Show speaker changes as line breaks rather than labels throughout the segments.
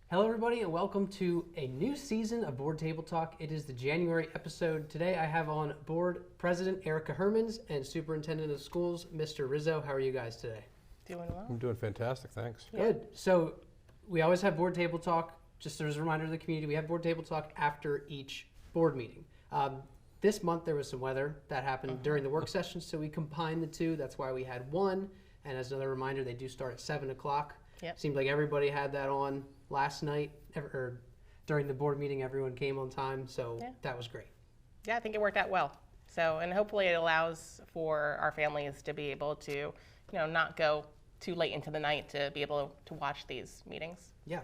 Hello, everybody, and welcome to a new season of Board Table Talk. It is the January episode. Today, I have on board President Erica Hermans and Superintendent of Schools, Mr. Rizzo. How are you guys today?
Doing well.
I'm doing fantastic, thanks.
Good. So, we always have Board Table Talk. Just as a reminder to the community, we have Board Table Talk after each board meeting. This month, there was some weather that happened during the work session, so we combined the two. That's why we had one. And as another reminder, they do start at 7 o'clock.
Yep.
Seemed like everybody had that on last night, or during the board meeting, everyone came on time, so that was great.
Yeah, I think it worked out well. So, and hopefully it allows for our families to be able to, not go too late into the night to be able to watch these meetings.
Yeah,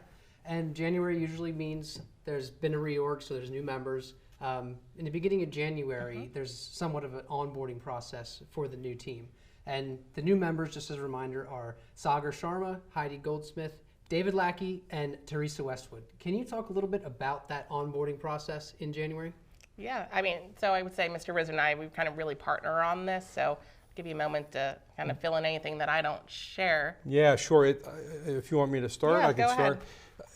and January usually means there's been a reorg, so there's new members. In the beginning of January, there's somewhat of an onboarding process for the new team. And the new members, just as a reminder, are Sagar Sharma, Heidi Goldsmith, David Lackey, and Teresa Westwood. Can you talk a little bit about that onboarding process in January?
Yeah, so I would say Mr. Rizzo and I, we kind of really partner on this. So I'll give you a moment to kind of fill in anything that I don't share.
Yeah, sure. If you want me to start,
Yeah,
I can
go
start.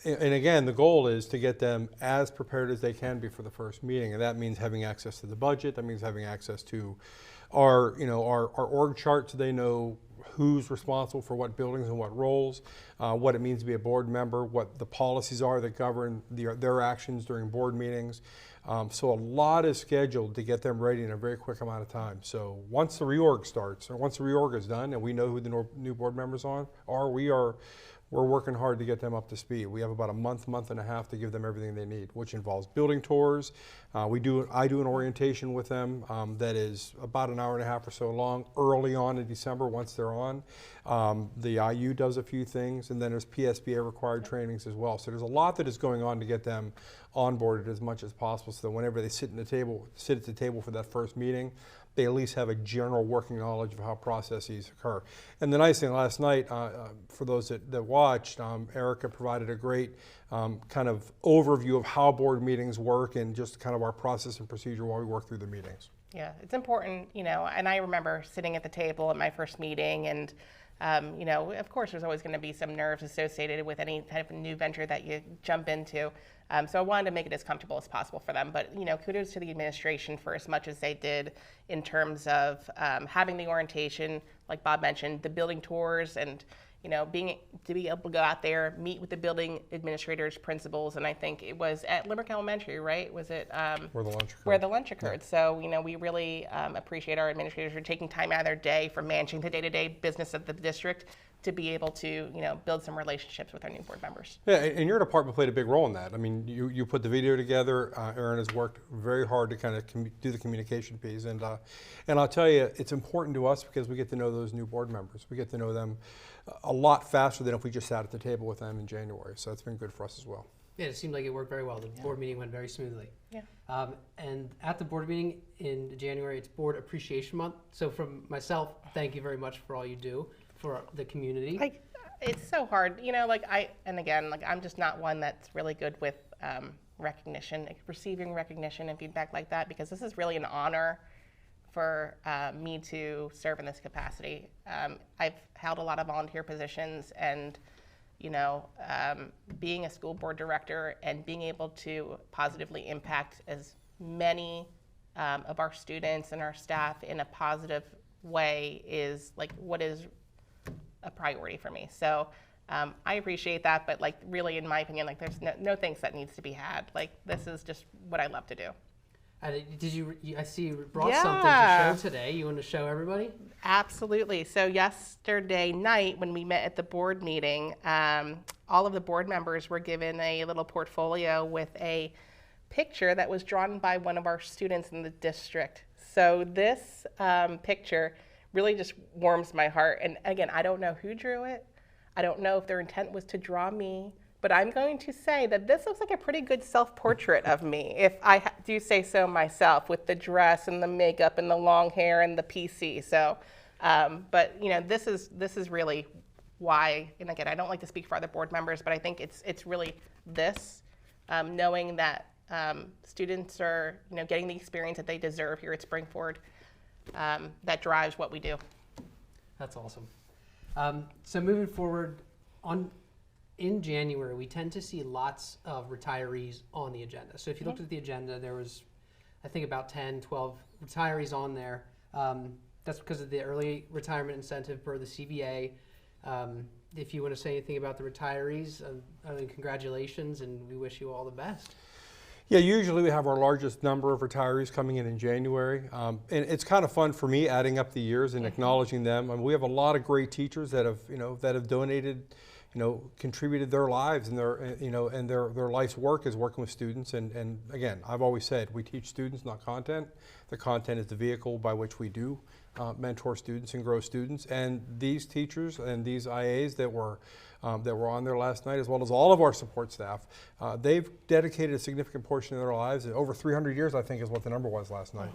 And again, the goal is to get them as prepared as they can be for the first meeting, and that means having access to the budget. That means having access to our org chart, so they know who's responsible for what buildings and what roles, what it means to be a board member, what the policies are that govern their actions during board meetings. So a lot is scheduled to get them ready in a very quick amount of time. So once the reorg starts, or once the reorg is done, and we know who the new board members are, we're working hard to get them up to speed. We have about a month and a half to give them everything they need, which involves building tours. I do an orientation with them that is about an hour and a half or so long early on in December once they're on. The IU does a few things, and then there's PSBA required trainings as well. So there's a lot that is going on to get them onboarded as much as possible, so that whenever they sit at the table for that first meeting, they at least have a general working knowledge of how processes occur. And the nice thing last night, for those that watched, Erica provided a great kind of overview of how board meetings work and just kind of our process and procedure while we work through the meetings.
Yeah, it's important, and I remember sitting at the table at my first meeting and, of course there's always going to be some nerves associated with any type of new venture that you jump into. So I wanted to make it as comfortable as possible for them. But, kudos to the administration for as much as they did in terms of having the orientation, like Bob mentioned, the building tours and, being able to go out there, meet with the building administrators, principals, and I think it was at Limerick Elementary, right? Was it?
Where the lunch occurred.
Where the lunch occurred. Yeah. So, we really appreciate our administrators for taking time out of their day for managing the day-to-day business of the district to be able to, build some relationships with our new board members.
Yeah, and your department played a big role in that. I mean, you put the video together. Erin has worked very hard to kind of do the communication piece, and I'll tell you, it's important to us because we get to know those new board members. We get to know them a lot faster than if we just sat at the table with them in January. So it's been good for us as well.
Yeah, it seemed like it worked very well. The board meeting went very smoothly.
Yeah.
And at the board meeting in January, it's Board Appreciation Month. So from myself, thank you very much for all you do for the community.
It's so hard, I'm just not one that's really good with recognition, receiving recognition and feedback like that, because this is really an honor for me to serve in this capacity. I've held a lot of volunteer positions, and being a school board director and being able to positively impact as many of our students and our staff in a positive way is what is a priority for me. So I appreciate that, but really, in my opinion, there's no thanks that needs to be had. This is just what I love to do.
I see you brought something to show today. You want to show everybody?
Absolutely. So yesterday night when we met at the board meeting, all of the board members were given a little portfolio with a picture that was drawn by one of our students in the district. So this picture really just warms my heart. And again, I don't know who drew it. I don't know if their intent was to draw me, but I'm going to say that this looks like a pretty good self-portrait of me, if I do say so myself, with the dress and the makeup and the long hair and the PC. So, but this is really why. And again, I don't like to speak for other board members, but I think it's really this, knowing that students are getting the experience that they deserve here at Springford, that drives what we do.
That's awesome. So moving forward, on in January, we tend to see lots of retirees on the agenda. So if you looked at the agenda, there was, I think, about 10, 12 retirees on there. That's because of the early retirement incentive per the CBA. If you want to say anything about the retirees, I mean, congratulations, and we wish you all the best.
Yeah, usually we have our largest number of retirees coming in January. And it's kind of fun for me adding up the years and acknowledging them. I mean, we have a lot of great teachers that have donated, contributed their lives and their life's work is working with students. And again, I've always said we teach students, not content. The content is the vehicle by which we do mentor students and grow students. And these teachers and these IAs that were on there last night, as well as all of our support staff, they've dedicated a significant portion of their lives. Over 300 years, I think, is what the number was last night.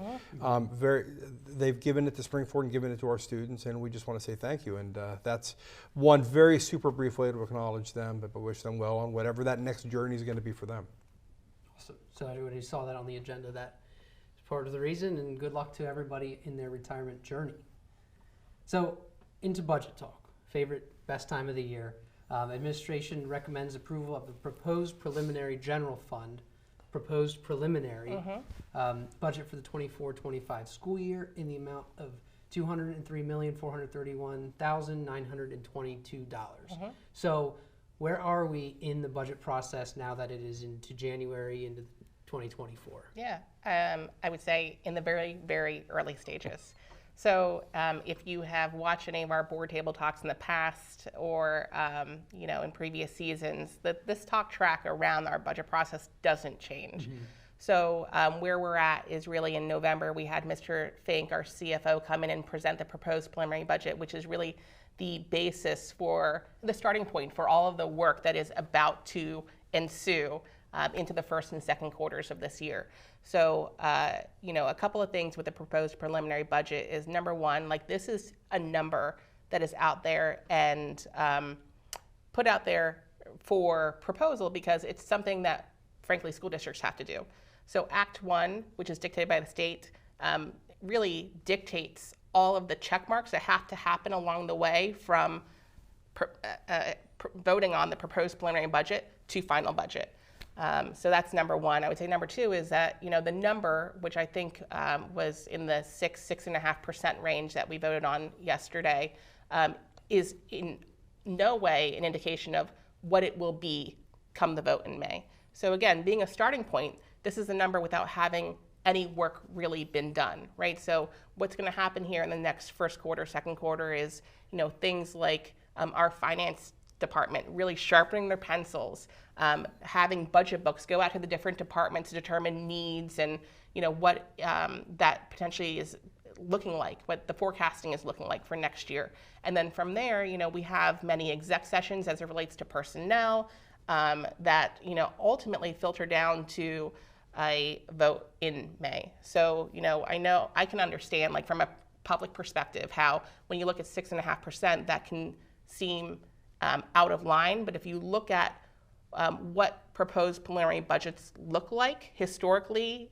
They've given it to Spring-Ford and given it to our students, and we just want to say thank you. And that's one very super brief way to acknowledge them, but wish them well on whatever that next journey is going to be for them.
Awesome. So everybody saw that on the agenda. That is part of the reason, and good luck to everybody in their retirement journey. So into budget talk. Best time of the year. Administration recommends approval of the proposed preliminary general fund, budget for the 24-25 school year in the amount of $203,431,922. So where are we in the budget process now that it is into January, into 2024?
Yeah, I would say in the very, very early stages. So if you have watched any of our board table talks in the past or, in previous seasons, this talk track around our budget process doesn't change. So where we're at is really in November, we had Mr. Fink, our CFO, come in and present the proposed preliminary budget, which is really the basis for the starting point for all of the work that is about to ensue into the first and second quarters of this year. So, a couple of things with the proposed preliminary budget is, number one, this is a number that is out there and put out there for proposal because it's something that, frankly, school districts have to do. So Act 1, which is dictated by the state, really dictates all of the check marks that have to happen along the way from voting on the proposed preliminary budget to final budget. So that's number one. I would say number two is that, the number, which I think was in the 6.5% range that we voted on yesterday, is in no way an indication of what it will be come the vote in May. So again, being a starting point, this is a number without having any work really been done, right? So what's going to happen here in the next first quarter, second quarter is, things like our finance department really sharpening their pencils, having budget books go out to the different departments to determine needs and what that potentially is looking like, what the forecasting is looking like for next year. And then from there, we have many exec sessions as it relates to personnel that ultimately filter down to a vote in May. So I can understand from a public perspective how when you look at 6.5%, that can seem out of line, but if you look at what proposed preliminary budgets look like historically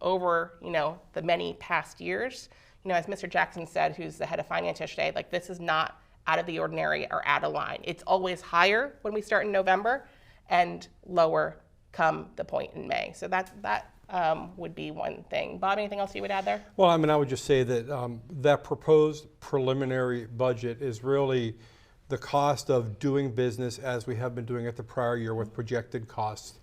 over the many past years, as Mr. Jackson said, who's the head of finance yesterday, this is not out of the ordinary or out of line. It's always higher when we start in November and lower come the point in May. So that would be one thing. Bob, anything else you would add there?
Well, I would just say that that proposed preliminary budget is really the cost of doing business as we have been doing it the prior year with projected costs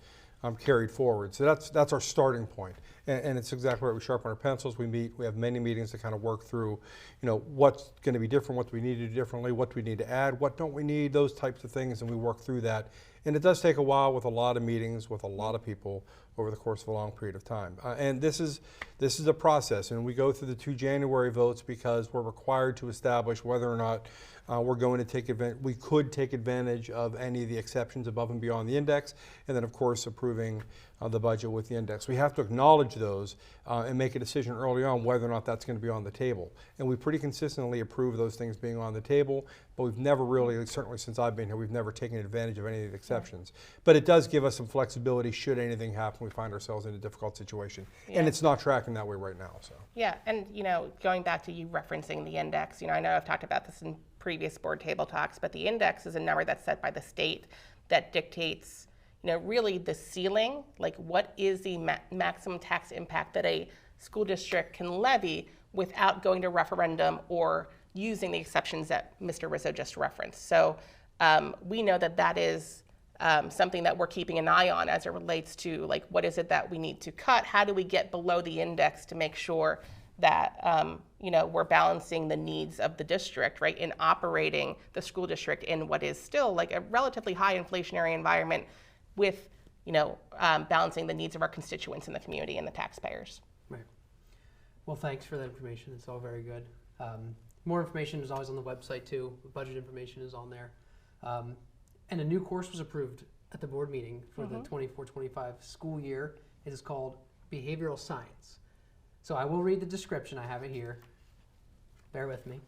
carried forward. So that's our starting point. And it's exactly right. We sharpen our pencils. We have many meetings to kind of work through, what's going to be different, what do we need to do differently, what do we need to add, what don't we need, those types of things, and we work through that. And it does take a while with a lot of meetings, with a lot of people over the course of a long period of time. And this is a process, and we go through the 2 January votes because we're required to establish whether or not we're going to take advantage. We could take advantage of any of the exceptions above and beyond the index, and then of course approving the budget with the index. We have to acknowledge those and make a decision early on whether or not that's going to be on the table. And we pretty consistently approve those things being on the table, but we've never really, certainly since I've been here, we've never taken advantage of any of the exceptions. But it does give us some flexibility should anything happen, we find ourselves in a difficult situation. Yeah. And it's not tracking that way right now. So.
Yeah, and going back to you referencing the index, I know I've talked about this in previous board table talks, but the index is a number that's set by the state that dictates, really the ceiling, like what is the maximum tax impact that a school district can levy without going to referendum or using the exceptions that Mr. Rizzo just referenced. So we know that that is something that we're keeping an eye on as it relates to like what is it that we need to cut? How do we get below the index to make sure that we're balancing the needs of the district, right, in operating the school district in what is still like a relatively high inflationary environment with balancing the needs of our constituents in the community and the taxpayers.
Right. Well, thanks for that information. It's all very good. More information is always on the website too. Budget information is on there. And a new course was approved at the board meeting for the 24-25 school year. It is called Behavioral Science. So I will read the description. I have it here. Bear with me.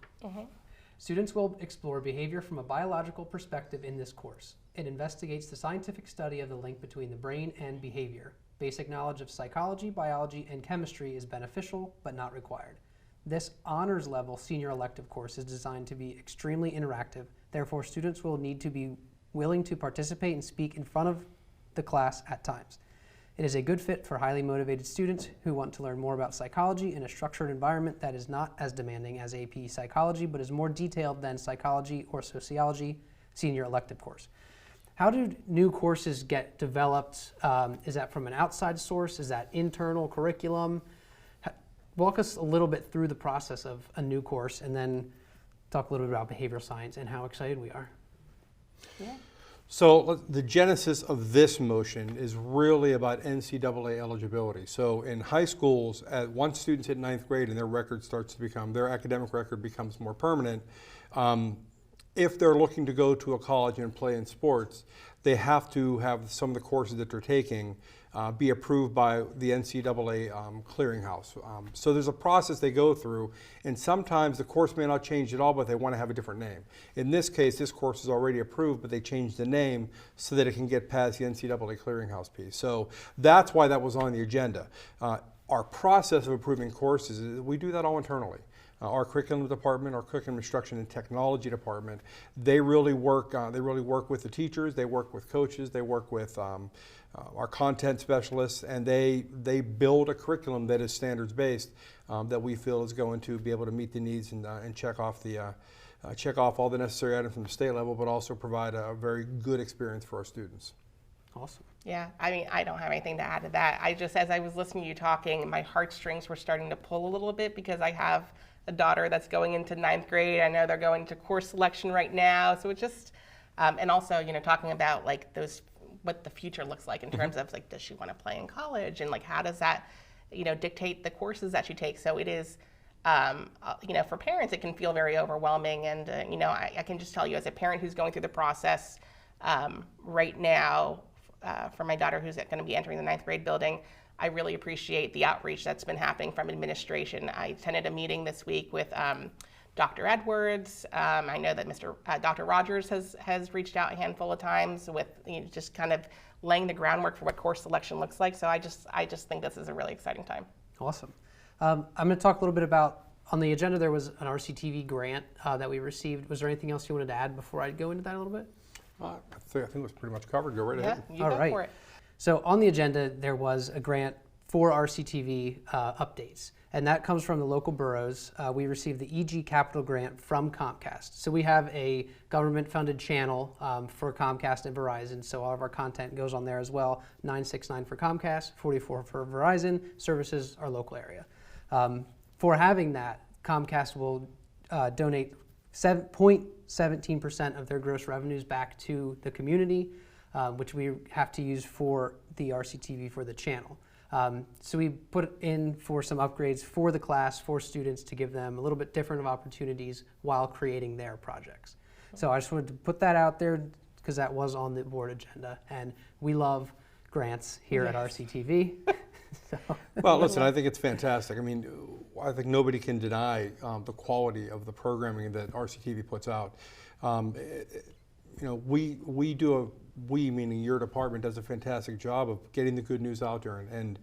Students will explore behavior from a biological perspective in this course. It investigates the scientific study of the link between the brain and behavior. Basic knowledge of psychology, biology, and chemistry is beneficial but not required. This honors level senior elective course is designed to be extremely interactive. Therefore, students will need to be willing to participate and speak in front of the class at times. It is a good fit for highly motivated students who want to learn more about psychology in a structured environment that is not as demanding as AP Psychology, but is more detailed than psychology or sociology senior elective course. How do new courses get developed? Is that from an outside source? Is that internal curriculum? Walk us a little bit through the process of a new course and then talk a little bit about behavioral science and how excited we are.
Yeah.
So the genesis of this motion is really about NCAA eligibility. So in high schools, once students hit 9th grade and their record starts to become, their academic record becomes more permanent, if they're looking to go to a college and play in sports, they have to have some of the courses that they're taking be approved by the NCAA clearinghouse. So there's a process they go through, and sometimes the course may not change at all, but they want to have a different name. In this case, this course is already approved, but they changed the name so that it can get past the NCAA clearinghouse piece. So that's why that was on the agenda. Our process of approving courses, we do that all internally. Our curriculum department, our curriculum instruction and technology department, they really work with the teachers, they work with coaches, they work with our content specialists, and they build a curriculum that is standards based that we feel is going to be able to meet the needs and check off all the necessary items from the state level, but also provide a very good experience for our students.
Awesome.
Yeah, I mean, I don't have anything to add to that. As I was listening to you talking, my heartstrings were starting to pull a little bit because I have a daughter that's going into 9th grade. I know they're going to course selection right now. So it just, and also, talking about like what the future looks like in terms of like, does she want to play in college? And like, how does that, dictate the courses that she takes? So it is, for parents, it can feel very overwhelming. And, I can just tell you as a parent who's going through the process right now for my daughter who's going to be entering the 9th grade building, I really appreciate the outreach that's been happening from administration. I attended a meeting this week with Dr. Edwards. I know that Dr. Rogers has reached out a handful of times with just kind of laying the groundwork for what course selection looks like. So I just think this is a really exciting time.
Awesome. I'm going to talk a little bit about, on the agenda there was an RCTV grant that we received. Was there anything else you wanted to add before I go into that a little bit?
I think it was pretty much covered. Go right ahead.
Yeah, you go for it.
So on the agenda, there was a grant for RCTV updates, and that comes from the local boroughs. We received the EG Capital Grant from Comcast. So we have a government-funded channel for Comcast and Verizon, so all of our content goes on there as well. 969 for Comcast, 44 for Verizon, services our local area. For having that, Comcast will donate 0.17% of their gross revenues back to the community, which we have to use for the RCTV for the channel. So we put in for some upgrades for the class, for students, to give them a little bit different of opportunities while creating their projects. So I just wanted to put that out there because that was on the board agenda, and we love grants here at RCTV.
Well, listen, I think it's fantastic. I mean, I think nobody can deny the quality of the programming that RCTV puts out. We meaning your department does a fantastic job of getting the good news out there and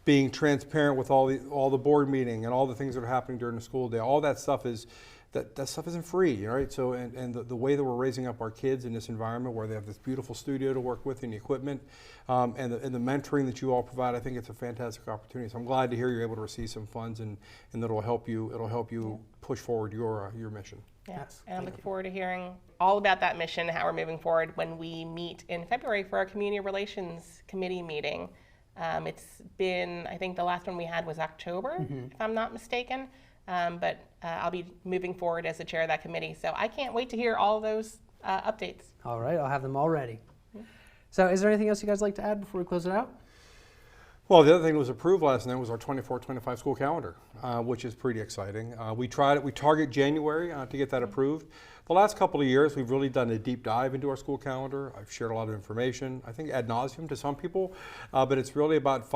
being transparent with all the board meeting and all the things that are happening during the school day. All that stuff is that stuff isn't free, right? So, and the way that we're raising up our kids in this environment where they have this beautiful studio to work with and the equipment, and the mentoring that you all provide, I think it's a fantastic opportunity. So I'm glad to hear you're able to receive some funds and that'll help you push forward your mission.
Yes, and I look forward to hearing all about that mission, how we're moving forward when we meet in February for our Community Relations Committee meeting. It's been, I think the last one we had was October, if I'm not mistaken. But I'll be moving forward as the chair of that committee. So I can't wait to hear all those updates.
All right, I'll have them all ready. So is there anything else you guys like to add before we close it out?
Well, the other thing that was approved last night was our 24-25 school calendar, which is pretty exciting. We target January to get that approved. The last couple of years, we've really done a deep dive into our school calendar. I've shared a lot of information, I think ad nauseum to some people, but it's really about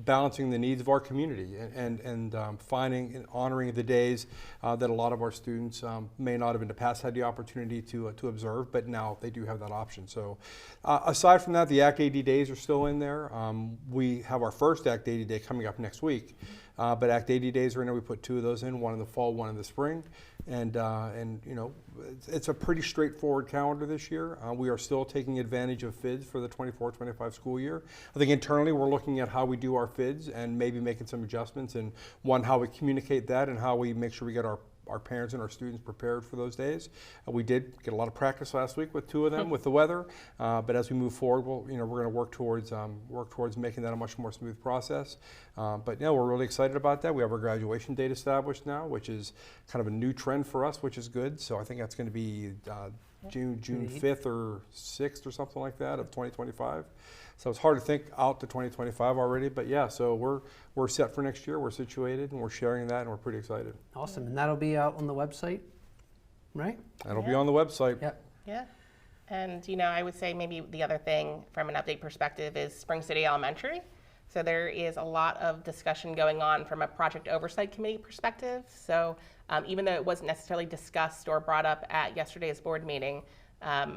balancing the needs of our community and finding and honoring the days that a lot of our students may not have in the past had the opportunity to observe, but now they do have that option. So aside from that, the ACT AD days are still in there. We have our first ACT AD day coming up next week, but ACT AD days are in there. We put 2 of those in, one in the fall, one in the spring. And you know, it's a pretty straightforward calendar this year. We are still taking advantage of FIDS for the 24-25 school year. I think internally we're looking at how we do our FIDS and maybe making some adjustments, and one, how we communicate that and how we make sure we get our parents and our students prepared for those days. We did get a lot of practice last week with 2 of them with the weather, but as we move forward, we're going to work towards making that a much more smooth process. But yeah, we're really excited about that. We have our graduation date established now, which is kind of a new trend for us, which is good. So I think that's going to be June 5th or 6th or something like that of 2025. So it's hard to think out to 2025 already, but yeah, so we're set for next year. We're situated and we're sharing that, and we're pretty excited.
Awesome, and that'll be out on the website, right?
That'll be on the website.
Yep.
Yeah. And, you know, I would say maybe the other thing from an update perspective is Spring City Elementary. So there is a lot of discussion going on from a project oversight committee perspective. So even though it wasn't necessarily discussed or brought up at yesterday's board meeting,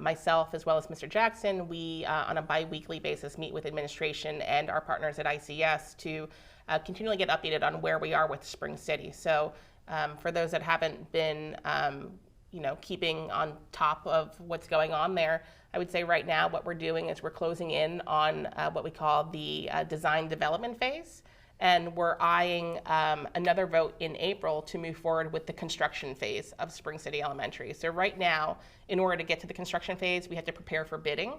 myself as well as Mr. Jackson, we on a bi-weekly basis meet with administration and our partners at ICS to continually get updated on where we are with Spring City. So for those that haven't been you know, keeping on top of what's going on there, I would say right now what we're doing is we're closing in on what we call the design development phase. And we're eyeing another vote in April to move forward with the construction phase of Spring City Elementary. So right now, in order to get to the construction phase, we have to prepare for bidding.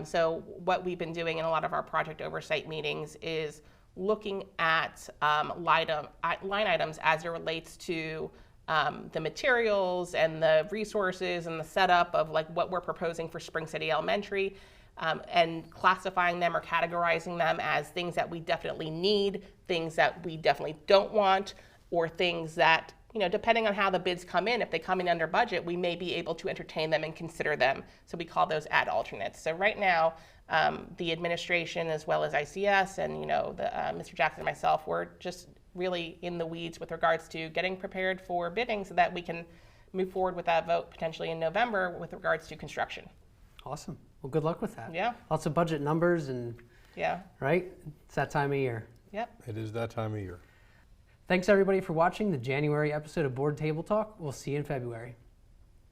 So what we've been doing in a lot of our project oversight meetings is looking at line items as it relates to the materials and the resources and the setup of like what we're proposing for Spring City Elementary. And classifying them or categorizing them as things that we definitely need, things that we definitely don't want, or things that, you know, depending on how the bids come in, if they come in under budget, we may be able to entertain them and consider them. So we call those ad alternates. So right now, the administration as well as ICS and, you know, Mr. Jackson and myself, we're just really in the weeds with regards to getting prepared for bidding so that we can move forward with that vote potentially in November with regards to construction.
Awesome. Well, good luck with that.
Yeah.
Lots of budget numbers and,
Yeah.
right? It's that time of year.
Yep.
It is that time of year.
Thanks everybody for watching the January episode of Board Table Talk. We'll see you in February.